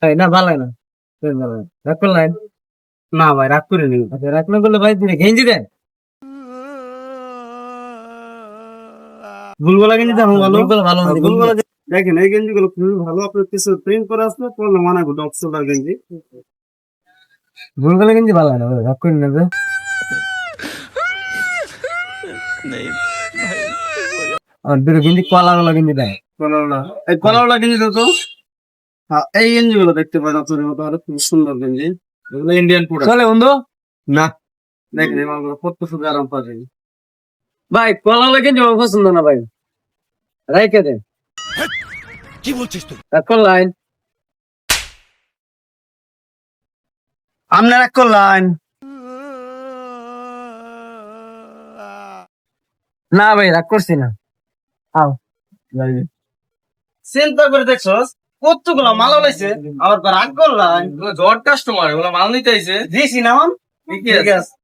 তাই না ভালো না বেশ ভালো না। রাগ করলেন? না ভাই রাগ করে নি। আচ্ছা রাগ না করলে ভাই তুমি গেঞ্জি দেন। ভুলগুলা গেঞ্জি দাম ভালো। ভুলগুলো ভালো মন্দ ভুলগুলা দেখেন এই গেঞ্জি গুলো খুবই ভালো, আপনার কিছু প্রিন্ট করে আসলে পড়লে মানাবো ডগ শোল্ডার গেঞ্জি। ভুলগুলো গেঞ্জি ভালো না রাগ করেন না যে। আর দুটো গেঞ্জি কলার গেঞ্জি দেয়। কলারওয়ালা, এই কলারওয়ালা গেঞ্জি তো হ্যাঁ, এই গেঞ্জি গুলো দেখতে পারেন আপনার মতো আরো খুব সুন্দর গেঞ্জি, এগুলো ইন্ডিয়ান প্রোডাক্ট। চলে বন্ধু না দেখেন এগুলো কত সুন্দর আরাম পাবেন। ভাই কলার গেঞ্জি আমার পছন্দ না ভাই, রাইখে দেন। কি বলছিস তুই? রাগ করলেন? আপনি রাগ করলেন? না ভাই রাগ করছি না। আও চিন্তা করে দেখছস কতগুলো মাল লাইছে, আবার রাগ করলেন? জট কাস্টমার, এগুলো মাল নিতে আইছে। দিছি না মান? ঠিক আছে।